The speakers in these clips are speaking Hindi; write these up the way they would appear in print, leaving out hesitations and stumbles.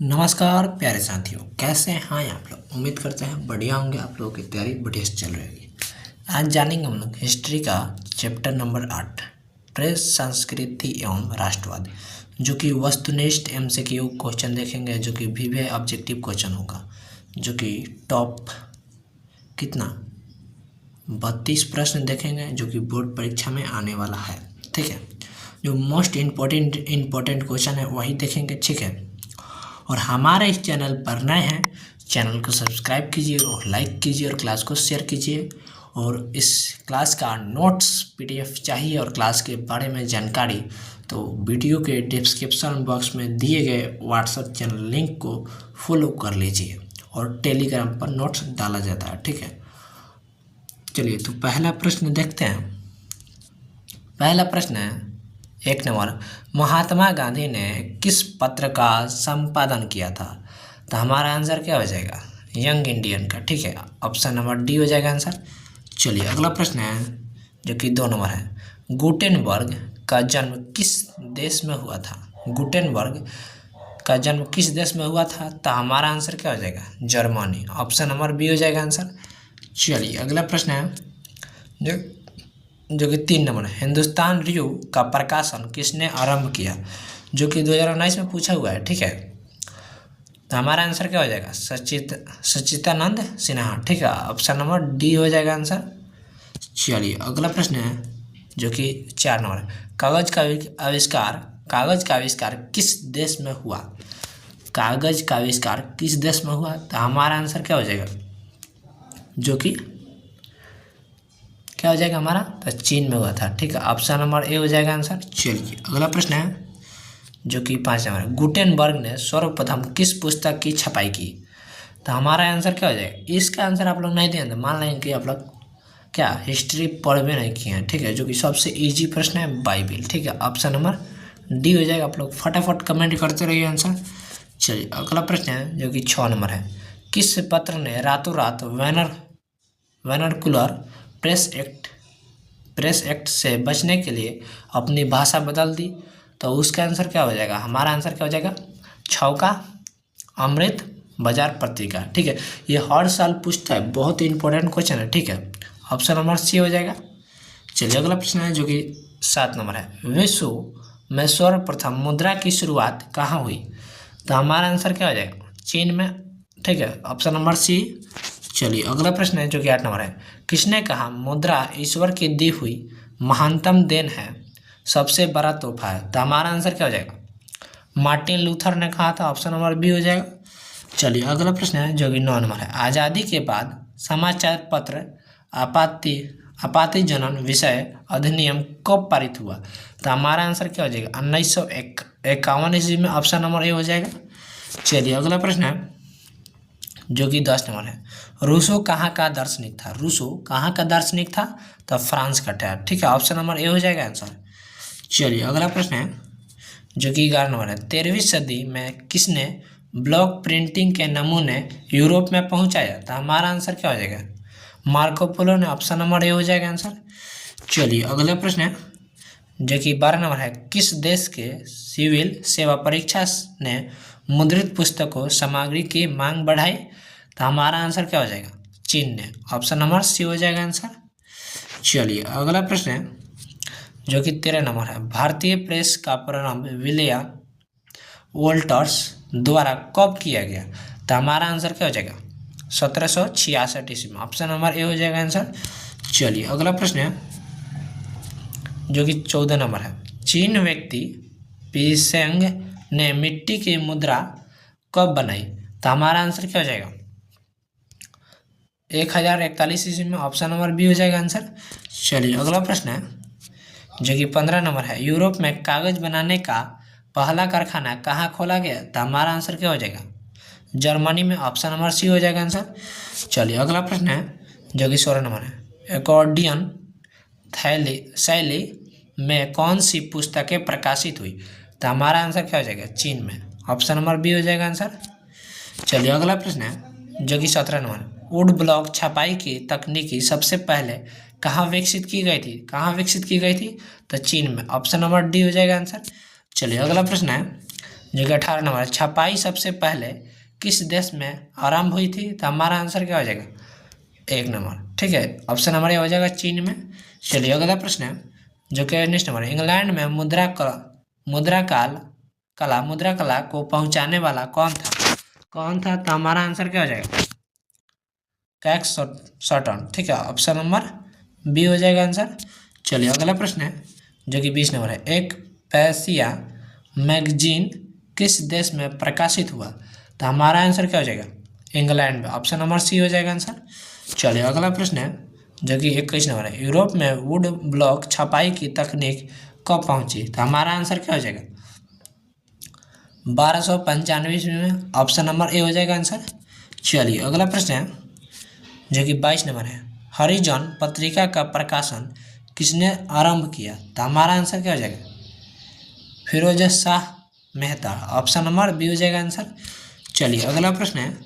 नमस्कार प्यारे साथियों, कैसे हैं आप लोग। उम्मीद करते हैं बढ़िया होंगे। आप लोगों की तैयारी बढ़िया से चल रही होगी। आज जानेंगे हम लोग हिस्ट्री का चैप्टर नंबर 8, प्रेस, संस्कृति एवं राष्ट्रवाद, जो कि वस्तुनिष्ठ एमसीक्यू क्वेश्चन देखेंगे, जो कि वीवीआई ऑब्जेक्टिव क्वेश्चन होगा, जो कि टॉप कितना 32 प्रश्न देखेंगे, जो कि बोर्ड परीक्षा में आने वाला है। ठीक है, जो मोस्ट इम्पोर्टेंट क्वेश्चन है वही देखेंगे। ठीक है, और हमारे इस चैनल पर नए हैं, चैनल को सब्सक्राइब कीजिए और लाइक कीजिए और क्लास को शेयर कीजिए। और इस क्लास का नोट्स पीडीएफ चाहिए और क्लास के बारे में जानकारी, तो वीडियो के डिस्क्रिप्शन बॉक्स में दिए गए व्हाट्सएप चैनल लिंक को फॉलो कर लीजिए और टेलीग्राम पर नोट्स डाला जाता है। ठीक है, चलिए तो पहला प्रश्न देखते हैं। पहला प्रश्न है 1 नंबर, महात्मा गांधी ने किस पत्र का संपादन किया था। तो हमारा आंसर क्या हो जाएगा, यंग इंडियन का। ठीक है, ऑप्शन नंबर डी हो जाएगा आंसर। चलिए अगला प्रश्न है, जो कि 2 नंबर है, गुटेनबर्ग का जन्म किस देश में हुआ था। गुटेनबर्ग का जन्म किस देश में हुआ था। तो हमारा आंसर क्या हो जाएगा, जर्मनी। ऑप्शन नंबर बी हो जाएगा आंसर। चलिए अगला प्रश्न है, जो कि 3 नंबर है, हिंदुस्तान रिव्यू का प्रकाशन किसने आरंभ किया, जो कि 2019 में पूछा हुआ है। ठीक है, तो हमारा आंसर क्या हो जाएगा, सच्चिदानंद सिन्हा। ठीक है, ऑप्शन नंबर डी हो जाएगा आंसर। चलिए अगला प्रश्न है, जो कि 4 नंबर है, कागज का आविष्कार किस देश में हुआ। कागज का आविष्कार किस देश में हुआ। तो हमारा आंसर क्या हो जाएगा, जो कि क्या हो जाएगा हमारा, तो चीन में हुआ था। ठीक है, ऑप्शन नंबर ए हो जाएगा आंसर। चलिए अगला प्रश्न है, जो कि 5 नंबर है, गुटेनबर्ग ने सर्वप्रथम किस पुस्तक की छपाई की। तो हमारा आंसर क्या हो जाएगा, इसका आंसर आप लोग नहीं देंगे तो मान लेंगे कि आप लोग क्या हिस्ट्री पढ़वे नहीं किए हैं। ठीक है, जो कि सबसे ईजी प्रश्न है, बाइबिल। ठीक है, ऑप्शन नंबर डी हो जाएगा। आप लोग फटाफट कमेंट करते रहिए आंसर। चलिए अगला प्रश्न है, जो कि 6 नंबर है, किस पत्र ने रातों रात वर्नाकुलर प्रेस एक्ट से बचने के लिए अपनी भाषा बदल दी। तो उसका आंसर क्या हो जाएगा, हमारा आंसर क्या हो जाएगा, छौका अमृत बाजार पत्रिका। ठीक है, ये हर साल पूछता है, बहुत ही इंपॉर्टेंट क्वेश्चन है। ठीक है, ऑप्शन नंबर सी हो जाएगा। चलिए अगला प्रश्न है, जो कि 7 नंबर है, विश्व में सर्वप्रथम मुद्रा की शुरुआत कहाँ हुई। तो हमारा आंसर क्या हो जाएगा, चीन में। ठीक है, ऑप्शन नंबर सी। चलिए अगला प्रश्न है, जो कि 8 नंबर है, किसने कहा मुद्रा ईश्वर की दी हुई महानतम देन है, सबसे बड़ा तोहफा है। तो हमारा आंसर क्या हो जाएगा, मार्टिन लूथर ने कहा था। ऑप्शन नंबर बी हो जाएगा। चलिए अगला प्रश्न है, जो कि 9 नंबर है, आज़ादी के बाद समाचार पत्र आपातिजनन विषय अधिनियम कब पारित हुआ। तो हमारा आंसर क्या हो जाएगा, 1951 ईस्वी में। ऑप्शन नंबर ए हो जाएगा। चलिए अगला प्रश्न है, जो कि 10 नंबर है, रूसो कहाँ का दार्शनिक था। रूसो कहाँ का दार्शनिक था, तो फ्रांस का था। ठीक है, ऑप्शन नंबर ए हो जाएगा आंसर। चलिए अगला प्रश्न है, जो कि 11 नंबर है, 13वीं सदी में किसने ब्लॉक प्रिंटिंग के नमूने यूरोप में पहुंचाया। तो हमारा आंसर क्या हो जाएगा, मार्को पोलो ने। ऑप्शन नंबर ए हो जाएगा आंसर। चलिए अगला प्रश्न है, जो कि 12 नंबर है, किस देश के सिविल सेवा परीक्षा ने मुद्रित पुस्तकों सामग्री की मांग बढ़ाई। तो हमारा आंसर क्या हो जाएगा, चीन ने। ऑप्शन नंबर सी हो जाएगा आंसर। चलिए अगला प्रश्न है, जो कि 13 नंबर है, भारतीय प्रेस का प्रारंभ विलियम वोल्टर्स द्वारा कब किया गया। तो हमारा आंसर क्या हो जाएगा, 1766 ईस्वी में। ऑप्शन नंबर ए हो जाएगा आंसर। चलिए अगला प्रश्न है, जो कि 14 नंबर है, चीन व्यक्ति पीसेंग ने मिट्टी की मुद्रा कब बनाई। तो हमारा आंसर क्या हो जाएगा, 1041 ईस्वी में। ऑप्शन नंबर बी हो जाएगा आंसर। चलिए अगला प्रश्न है, जो कि 15 नंबर है, यूरोप में कागज बनाने का पहला कारखाना कहाँ खोला गया। तो हमारा आंसर क्या हो जाएगा, जर्मनी में। ऑप्शन नंबर सी हो जाएगा आंसर। चलिए अगला प्रश्न है, जो कि 16 नंबर है, एकॉर्डियन शैली में कौन सी पुस्तकें प्रकाशित हुई। तो हमारा आंसर क्या हो जाएगा, चीन में। ऑप्शन नंबर बी हो जाएगा आंसर। चलिए अगला प्रश्न है, जो कि 17 नंबर, वुड ब्लॉक छपाई की तकनीकी सबसे पहले कहाँ विकसित की गई थी। तो चीन में। ऑप्शन नंबर डी हो जाएगा आंसर। चलिए अगला प्रश्न है, जो कि 18 नंबर है, छपाई सबसे पहले किस देश में आरंभ हुई थी? तो हमारा आंसर क्या हो जाएगा? 1 नंबर। ठीक है, ऑप्शन नंबर ये हो जाएगा चीन में। चलिए अगला प्रश्न है जो कि 19 नंबर है, इंग्लैंड में मुद्रा कला को पहुंचाने वाला कौन था? तो हमारा आंसर क्या हो जाएगा? कैक्स सॉर्टन। ठीक है, ऑप्शन नंबर बी हो जाएगा आंसर। चलिए अगला प्रश्न है जो कि 20 नंबर है, एक पैसिया मैगजीन किस देश में प्रकाशित हुआ? तो हमारा आंसर क्या हो जाएगा? इंग्लैंड में। ऑप्शन नंबर सी हो जाएगा आंसर। चलिए अगला प्रश्न है जो कि 21 नंबर है, यूरोप में वुड ब्लॉक छपाई की तकनीक कब पहुंची? तो हमारा आंसर क्या हो जाएगा? 1295 ईस्वी में। ऑप्शन नंबर ए हो जाएगा आंसर। चलिए अगला प्रश्न है जो कि 22 नंबर है, हरिजन पत्रिका का प्रकाशन किसने आरंभ किया? तो हमारा आंसर क्या हो जाएगा? Firoz Shah Mehta. Option number B हो जाएगा आंसर। चलिए अगला प्रश्न है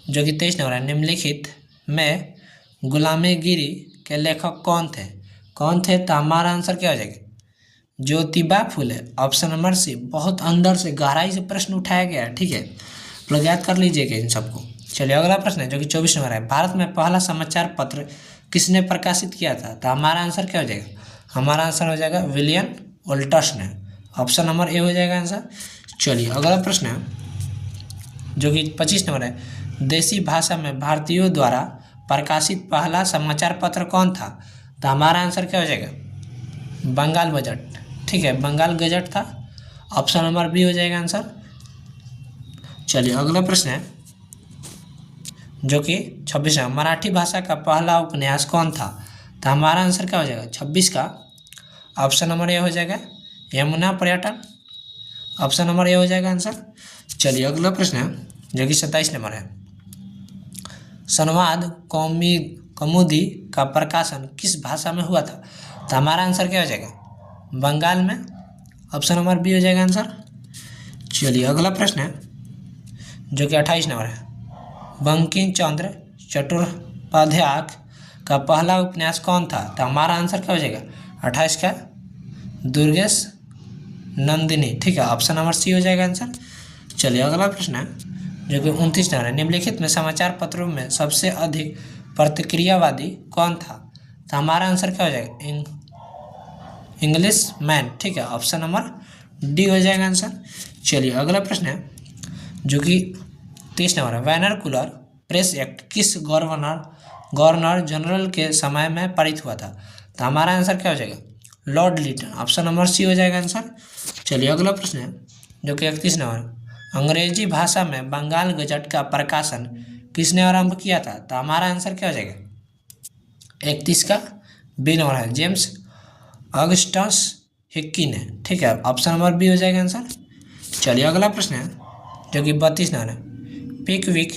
जो कि 23 नंबर है, निम्नलिखित में गुलामगिरी के लेखक कौन थे? तो हमारा आंसर क्या हो जाएगा? Jyotiba Phule. Option number C. बहुत अंदर से गहराई से प्रश्न उठाया गया है। ठीक है, लोग याद कर लीजिएगा इन सबको। चलिए अगला प्रश्न है जो कि 24 नंबर है, भारत में पहला समाचार पत्र किसने प्रकाशित किया था? तो हमारा आंसर क्या हो जाएगा? हमारा आंसर हो जाएगा विलियम वोल्टर्स ने। ऑप्शन नंबर ए हो जाएगा आंसर। चलिए अगला प्रश्न है जो कि 25 नंबर है, देसी भाषा में भारतीयों द्वारा प्रकाशित पहला समाचार पत्र कौन था? तो हमारा आंसर क्या हो जाएगा? बंगाल बजट। ठीक है, बंगाल गजट था। ऑप्शन नंबर बी हो जाएगा आंसर। चलिए अगला प्रश्न है जो कि 26 है, मराठी भाषा का पहला उपन्यास कौन था? तो हमारा आंसर क्या हो जाएगा? 26 का ऑप्शन नंबर ए हो जाएगा यमुना पर्यटन। ऑप्शन नंबर ए हो जाएगा आंसर। चलिए अगला प्रश्न है जो कि 27 नंबर है, संवाद कौमुदी का प्रकाशन किस भाषा में हुआ था? तो हमारा आंसर क्या हो जाएगा? बंगाल में। ऑप्शन नंबर बी हो जाएगा आंसर। चलिए अगला प्रश्न है जो कि 28 नंबर है, बंकिम चंद्र चट्टोपाध्याय का पहला उपन्यास कौन था? तो हमारा आंसर क्या हो जाएगा? 28 का दुर्गेश नंदिनी। ठीक है, ऑप्शन नंबर सी हो जाएगा आंसर। चलिए अगला प्रश्न है जो कि 29 नंबर है, निम्नलिखित में समाचार पत्रों में सबसे अधिक प्रतिक्रियावादी कौन था? तो हमारा आंसर क्या हो जाएगा? English man. ठीक है, ऑप्शन नंबर डी हो जाएगा आंसर। चलिए अगला प्रश्न है जो कि 30 नंबर है, वैनरकुलर प्रेस एक्ट किस गवर्नर जनरल के समय में पारित हुआ था? तो हमारा आंसर क्या हो जाएगा? Lord Lytton. Option number C हो जाएगा आंसर। चलिए अगला प्रश्न है जो कि 31 नंबर, अंग्रेजी भाषा में बंगाल गजट का प्रकाशन किसने आरंभ किया था? तो हमारा आंसर क्या हो जाएगा? 31 का बी नंबर है, जेम्स ऑगस्टस हिक्की ने। ठीक है, ऑप्शन नंबर बी हो जाएगा आंसर। चलिए अगला प्रश्न है जो कि 32 नंबर है, पिकविक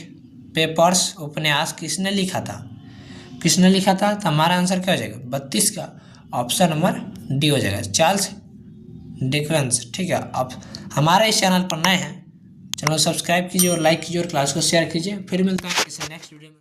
पेपर्स उपन्यास किसने लिखा था? तो हमारा आंसर क्या हो जाएगा? 32 का ऑप्शन नंबर डी हो जाएगा, चार्ल्स डिकेंस। ठीक है, आप हमारे इस चैनल पर नए हैं, चैनल सब्सक्राइब कीजिए और लाइक कीजिए और क्लास को शेयर कीजिए। फिर मिलता है किसी नेक्स्ट वीडियो में।